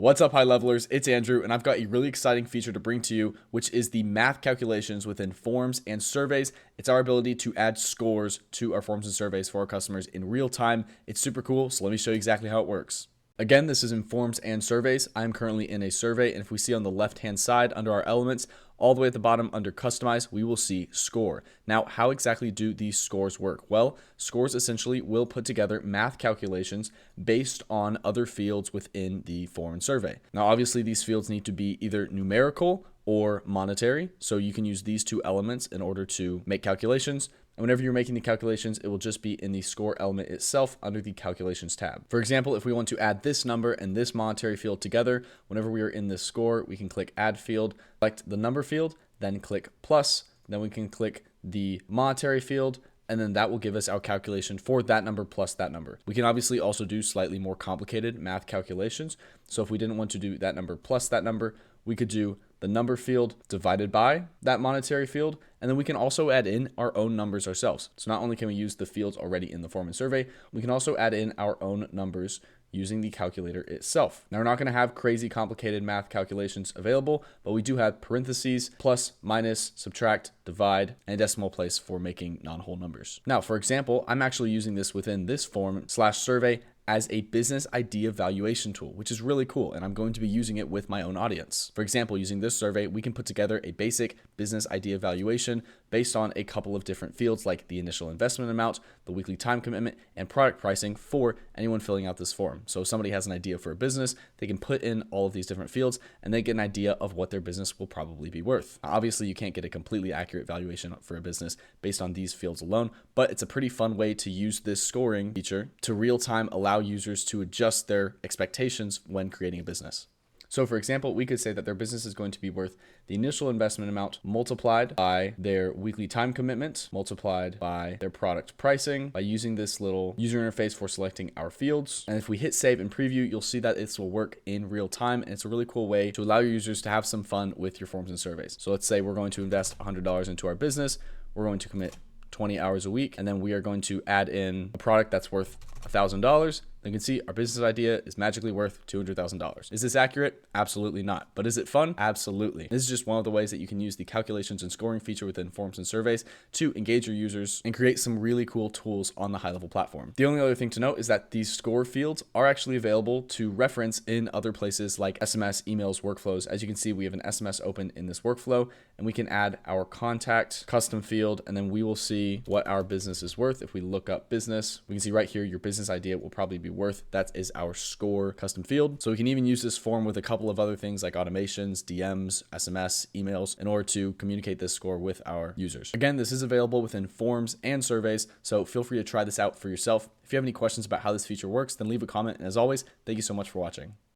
What's up, high levelers? It's Andrew, and I've got a really exciting feature to bring to you, which is the math calculations within forms and surveys. It's our ability to add scores to our forms and surveys for our customers in real time. It's super cool, so let me show you exactly how it works. Again, this is in forms and surveys. I'm currently in a survey, and if we see on the left-hand side under our elements, all the way at the bottom under customize, we will see score. Now, how exactly do these scores work? Well, scores essentially will put together math calculations based on other fields within the form and survey. Now, obviously, these fields need to be either numerical or monetary. So you can use these two elements in order to make calculations. And whenever you're making the calculations, it will just be in the score element itself under the calculations tab. For example, if we want to add this number and this monetary field together, whenever we are in this score, we can click add field, select the number field, then click plus, then we can click the monetary field, and then that will give us our calculation for that number plus that number. We can obviously also do slightly more complicated math calculations. So if we didn't want to do that number plus that number, we could do the number field divided by that monetary field, and then we can also add in our own numbers ourselves. So not only can we use the fields already in the form and survey, we can also add in our own numbers using the calculator itself. Now, we're not going to have crazy complicated math calculations available, but we do have parentheses, plus, minus, subtract, divide, and a decimal place for making non-whole numbers. Now, for example, I'm actually using this within this form/survey as a business idea valuation tool, which is really cool. And I'm going to be using it with my own audience. For example, using this survey, we can put together a basic business idea valuation based on a couple of different fields like the initial investment amount, the weekly time commitment, and product pricing for anyone filling out this form. So if somebody has an idea for a business, they can put in all of these different fields and they get an idea of what their business will probably be worth. Now, obviously, you can't get a completely accurate valuation for a business based on these fields alone, but it's a pretty fun way to use this scoring feature to real time allow users to adjust their expectations when creating a business. So for example, we could say that their business is going to be worth the initial investment amount multiplied by their weekly time commitment, multiplied by their product pricing, by using this little user interface for selecting our fields. And if we hit save and preview, you'll see that this will work in real time. And it's a really cool way to allow your users to have some fun with your forms and surveys. So let's say we're going to invest $100 into our business. We're going to commit 20 hours a week, and then we are going to add in a product that's worth $1,000. You can see our business idea is magically worth $200,000. Is this accurate? Absolutely not. But is it fun? Absolutely. This is just one of the ways that you can use the calculations and scoring feature within forms and surveys to engage your users and create some really cool tools on the HighLevel platform. The only other thing to note is that these score fields are actually available to reference in other places like SMS, emails, workflows. As you can see, we have an SMS open in this workflow, and we can add our contact custom field, and then we will see what our business is worth. If we look up business, we can see right here, your business idea will probably be worth. That is our score custom field. So we can even use this form with a couple of other things like automations, DMs, SMS, emails in order to communicate this score with our users. Again, this is available within forms and surveys, so feel free to try this out for yourself. If you have any questions about how this feature works, then leave a comment. And as always, thank you so much for watching.